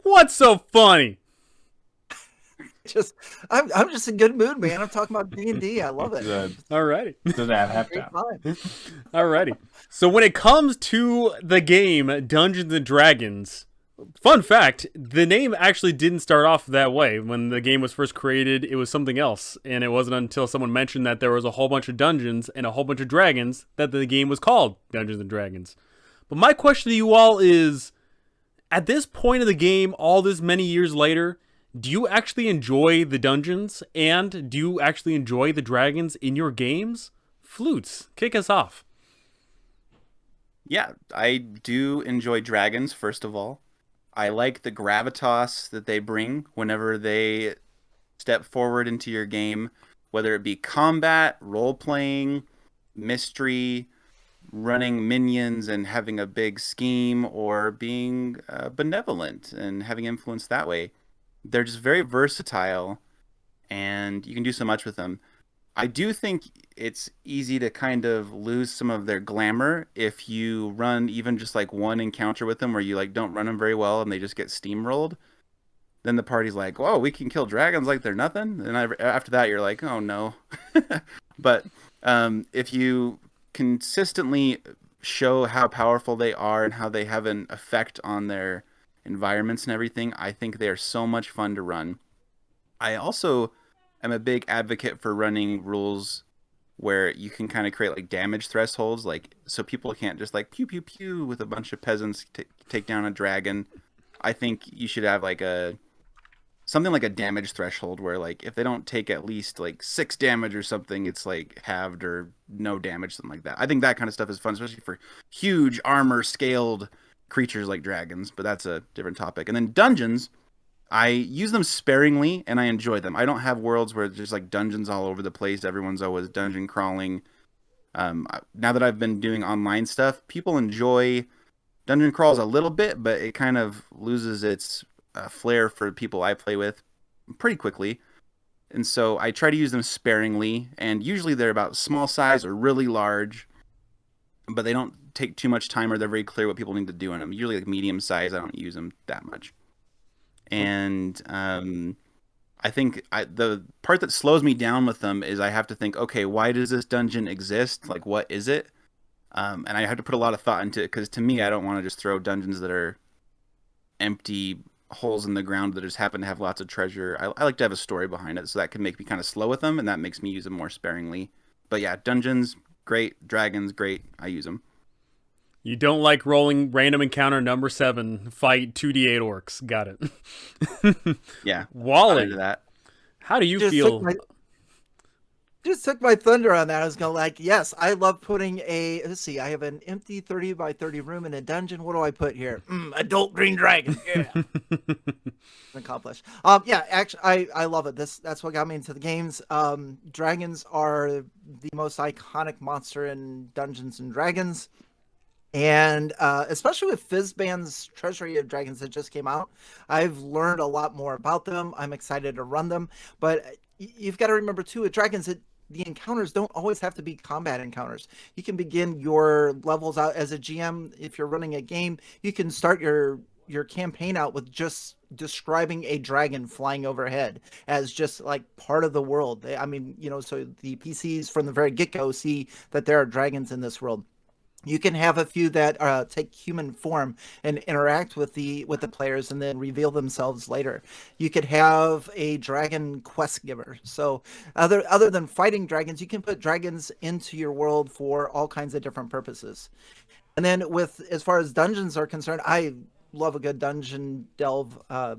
What's so funny? Just I'm just in good mood, man. I'm talking about D&D. I love it. Good. Alrighty. So that Having a have great to. time. Alrighty. So when it comes to the game Dungeons and Dragons, fun fact, the name actually didn't start off that way. When the game was first created, it was something else. And it wasn't until someone mentioned that there was a whole bunch of dungeons and a whole bunch of dragons that the game was called Dungeons and Dragons. But my question to you all is, at this point of the game, all this many years later, do you actually enjoy the dungeons? And do you actually enjoy the dragons in your games? Flutes, kick us off. Yeah, I do enjoy dragons, first of all. I like the gravitas that they bring whenever they step forward into your game, whether it be combat, role playing, mystery, running minions and having a big scheme, or being benevolent and having influence that way. They're just very versatile, and you can do so much with them. I do think it's easy to kind of lose some of their glamour if you run even just like one encounter with them where you like don't run them very well and they just get steamrolled. Then the party's like, "Whoa, we can kill dragons like they're nothing." And after that, you're like, "Oh no." But if you consistently show how powerful they are and how they have an effect on their environments and everything, I think they are so much fun to run. I also am a big advocate for running rules where you can kind of create like damage thresholds, like so people can't just like pew pew pew with a bunch of peasants take down a dragon. I think you should have like a something like a damage threshold where like if they don't take at least like 6 damage or something, it's like halved or no damage, something like that. I think that kind of stuff is fun, especially for huge armor scaled creatures like dragons, but that's a different topic. And then dungeons, I use them sparingly and I enjoy them. I don't have worlds where there's like dungeons all over the place. Everyone's always dungeon crawling. Now that I've been doing online stuff, people enjoy dungeon crawls a little bit, but it kind of loses its flair for people I play with pretty quickly. And so I try to use them sparingly, and usually they're about small size or really large, but they don't take too much time or they're very clear what people need to do in them. Usually like medium size, I don't use them that much. And I think the part that slows me down with them is I have to think, okay, why does this dungeon exist? Like, what is it? And I have to put a lot of thought into it because to me, I don't want to just throw dungeons that are empty holes in the ground that just happen to have lots of treasure. I like to have a story behind it, so that can make me kind of slow with them, and that makes me use them more sparingly. But yeah, dungeons, great. Dragons, great. I use them. You don't like rolling random encounter number 7, fight 2d8 orcs. Got it. Yeah, Wally, that. how do you Just feel? just took my thunder on that. I was going like, yes, I love putting a, let's see, I have an empty 30 by 30 room in a dungeon. What do I put here? Adult green dragon. Yeah. Accomplished. Yeah, actually, I love it. That's what got me into the games. Dragons are the most iconic monster in Dungeons and Dragons. And especially with Fizzban's Treasury of Dragons that just came out, I've learned a lot more about them. I'm excited to run them. But you've got to remember, too, with Dragons, the encounters don't always have to be combat encounters. You can begin your levels out as a GM. If you're running a game, you can start your campaign out with just describing a dragon flying overhead as just like part of the world. I mean, so the PCs from the very get-go see that there are dragons in this world. You can have a few that take human form and interact with the players and then reveal themselves later. You could have a dragon quest giver. So other than fighting dragons, you can put dragons into your world for all kinds of different purposes. And then as far as dungeons are concerned, I love a good dungeon delve. I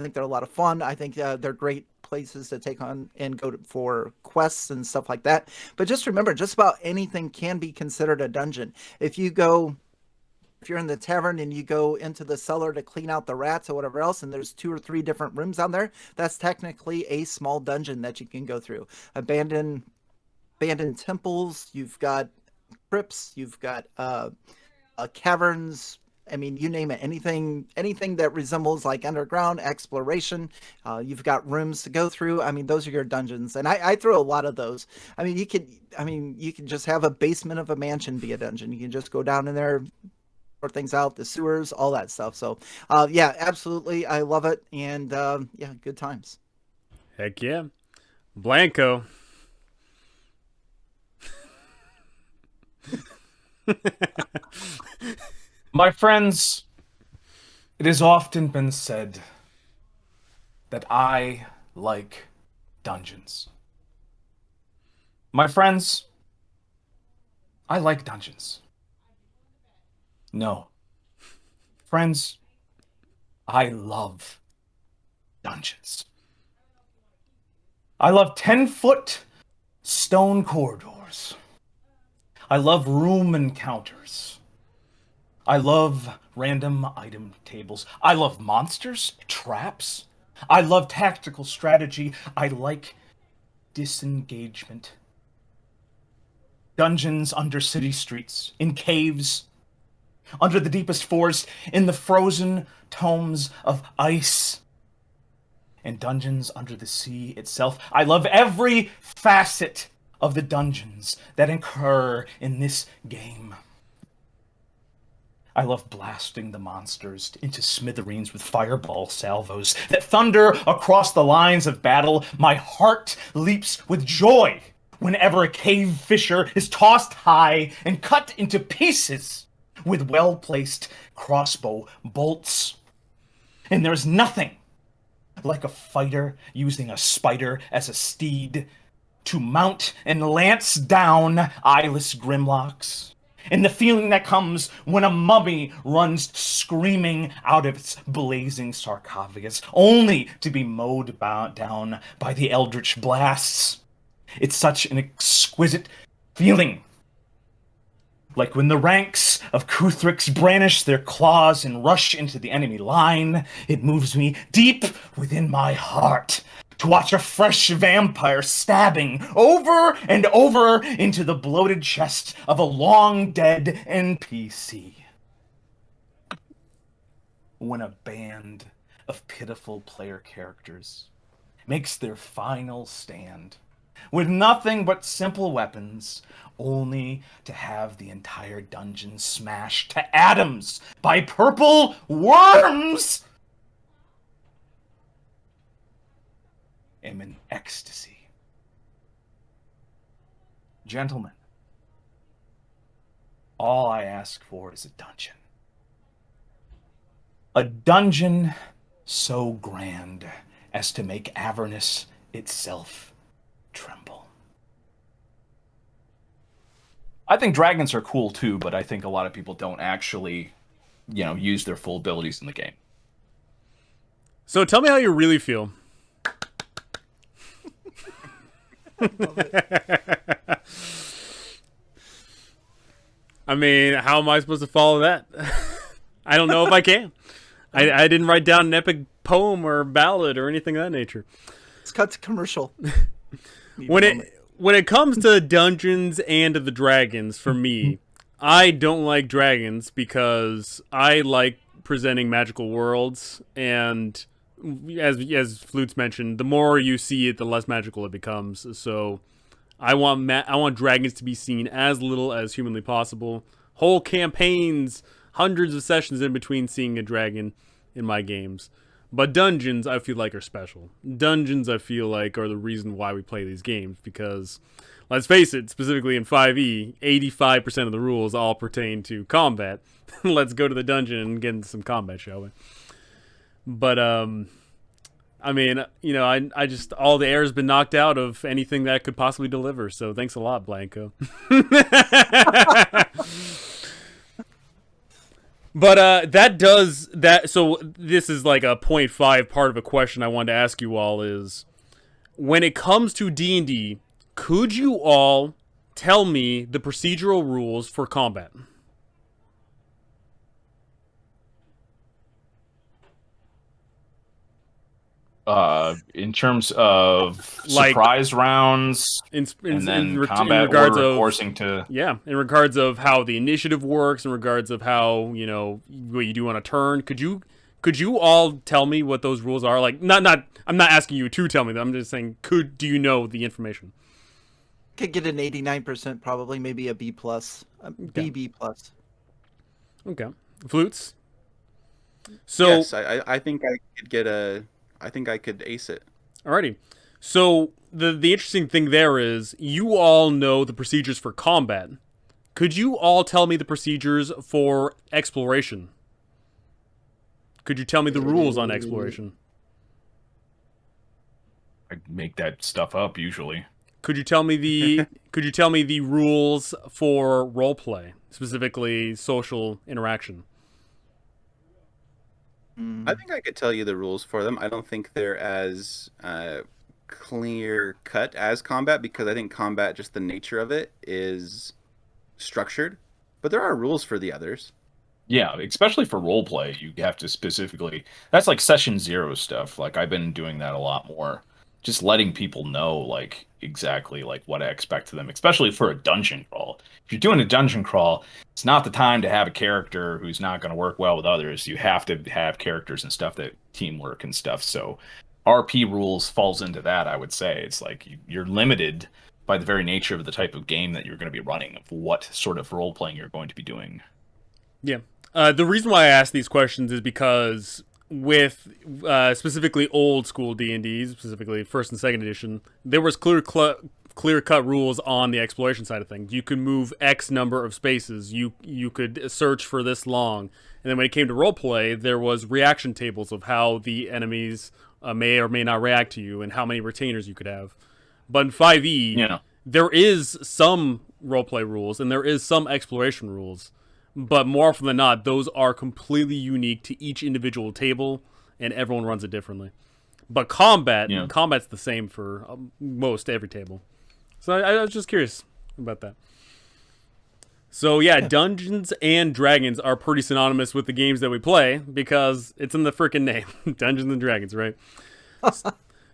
think they're a lot of fun. I think they're great places to take on and for quests and stuff like that. But just remember, just about anything can be considered a dungeon. If you're in the tavern and you go into the cellar to clean out the rats or whatever else, and there's 2 or 3 different rooms down there, that's technically a small dungeon that you can go through. Abandoned temples, you've got crypts, you've got caverns. I mean, you name it, anything that resembles like underground exploration, you've got rooms to go through. I mean, those are your dungeons. And I throw a lot of those. I mean, you can just have a basement of a mansion be a dungeon. You can just go down in there, things out, the sewers, all that stuff. So, yeah, absolutely, I love it, and yeah, good times. Heck yeah. Blanco. My friends, it has often been said that I like dungeons. My friends, I like dungeons. No. Friends, I love dungeons. I love 10-foot stone corridors. I love room encounters. I love random item tables. I love monsters, traps. I love tactical strategy. I like disengagement. Dungeons under city streets, in caves, under the deepest forest, in the frozen tomes of ice, and dungeons under the sea itself. I love every facet of the dungeons that occur in this game. I love blasting the monsters into smithereens with fireball salvos that thunder across the lines of battle. My heart leaps with joy whenever a cave fisher is tossed high and cut into pieces with well-placed crossbow bolts. And there's nothing like a fighter using a spider as a steed to mount and lance down eyeless grimlocks. And the feeling that comes when a mummy runs screaming out of its blazing sarcophagus, only to be mowed down by the eldritch blasts. It's such an exquisite feeling. Like when the ranks of Kuthrix brandish their claws and rush into the enemy line, it moves me deep within my heart to watch a fresh vampire stabbing over and over into the bloated chest of a long-dead NPC. When a band of pitiful player characters makes their final stand with nothing but simple weapons, only to have the entire dungeon smashed to atoms by purple worms, am in ecstasy. Gentlemen, all I ask for is a dungeon. A dungeon so grand as to make Avernus itself tremble. I think dragons are cool too, but I think a lot of people don't actually, use their full abilities in the game. So tell me how you really feel. I mean, how am I supposed to follow that? I don't know if I can. I didn't write down an epic poem or ballad or anything of that nature. Let's cut to commercial. When it comes to Dungeons and the Dragons, for me, I don't like dragons because I like presenting magical worlds, and as Flutes mentioned, the more you see it, the less magical it becomes. So I want dragons to be seen as little as humanly possible. Whole campaigns, hundreds of sessions in between seeing a dragon in my games. But dungeons, I feel like, are special. Dungeons, I feel like, are the reason why we play these games, because, let's face it, specifically in 5e, 85% of the rules all pertain to combat. Let's go to the dungeon and get into some combat, shall we? But, I mean, I just, all the air has been knocked out of anything that could possibly deliver, so thanks a lot, Blanco. But so this is like a 0.5 part of a question I wanted to ask you all is, when it comes to D&D, could you all tell me the procedural rules for combat? In terms of surprise rounds, and then combat regards order of forcing to... Yeah, in regards of how the initiative works, in regards of how, what you do on a turn, could you all tell me what those rules are? Like, I'm not asking you to tell me that, I'm just saying, do you know the information? Could get an 89%, probably, maybe a B+, Okay. BB+. Okay. Flutes. So Yes, I think I could get a. I think I could ace it. alrighty. So the interesting thing there is you all know the procedures for combat. Could you all tell me the procedures for exploration? Could you tell me the rules on exploration? I make that stuff up usually. Could you tell me the rules for roleplay, specifically social interaction? I think I could tell you the rules for them. I don't think they're as clear cut as combat because I think combat, just the nature of it, is structured. But there are rules for the others. Yeah, especially for role play, you have to specifically. That's like session zero stuff. Like I've been doing that a lot more. Just letting people know like exactly like what I expect of them, especially for a dungeon crawl. If you're doing a dungeon crawl, it's not the time to have a character who's not going to work well with others. You have to have characters and stuff that teamwork and stuff. So RP rules falls into that, I would say. It's like you're limited by the very nature of the type of game that you're going to be running, of what sort of role playing you're going to be doing. Yeah. The reason why I ask these questions is because with specifically old school D&D, specifically first and second edition, there was clear cut rules on the exploration side of things. You could move X number of spaces. You could search for this long. And then when it came to roleplay, there was reaction tables of how the enemies may or may not react to you and how many retainers you could have. But in 5e, Yeah. there is some roleplay rules and there is some exploration rules. But more often than not, those are completely unique to each individual table, and everyone runs it differently. But combat's the same for most every table. So I was just curious about that. So yeah, Dungeons and Dragons are pretty synonymous with the games that we play because it's in the freaking name, Dungeons and Dragons, right?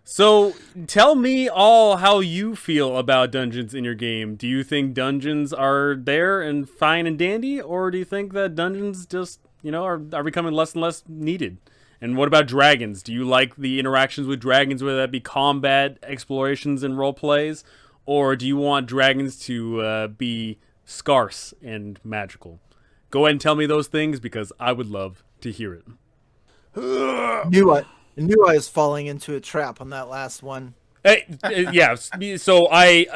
So tell me all how you feel about dungeons in your game. Do you think dungeons are there and fine and dandy, or do you think that dungeons just, are becoming less and less needed? And what about dragons? Do you like the interactions with dragons, whether that be combat, explorations, and role plays, or do you want dragons to be scarce and magical? Go ahead and tell me those things because I would love to hear it. Knew I was falling into a trap on that last one. Yeah, so I've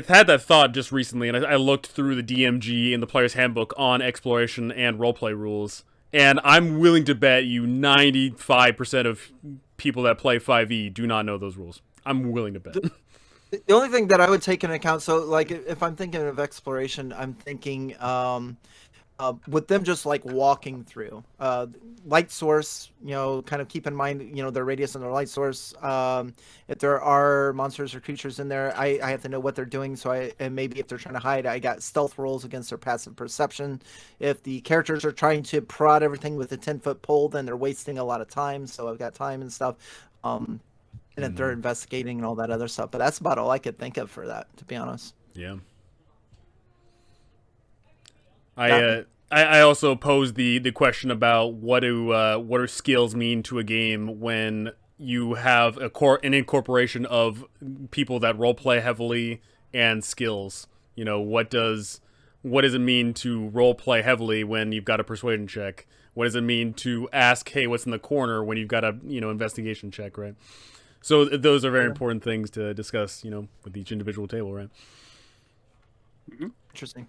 had that thought just recently, and I looked through the DMG and the player's handbook on exploration and roleplay rules, and I'm willing to bet you 95% of people that play 5e do not know those rules. I'm willing to bet. The only thing that I would take into account, so like if I'm thinking of exploration, I'm thinking with them just like walking through light source, kind of keep in mind, their radius and their light source. If there are monsters or creatures in there, I have to know what they're doing. And maybe if they're trying to hide, I got stealth rolls against their passive perception. If the characters are trying to prod everything with a 10-foot pole, then they're wasting a lot of time. So I've got time and stuff. And if they're investigating and all that other stuff, but that's about all I could think of for that, to be honest. Yeah. I also posed the question about what do skills mean to a game when you have an incorporation of people that roleplay heavily and skills. What does it mean to roleplay heavily when you've got a persuasion check? What does it mean to ask, hey, what's in the corner when you've got a investigation check, right? So those are very important things to discuss, with each individual table, right? Interesting.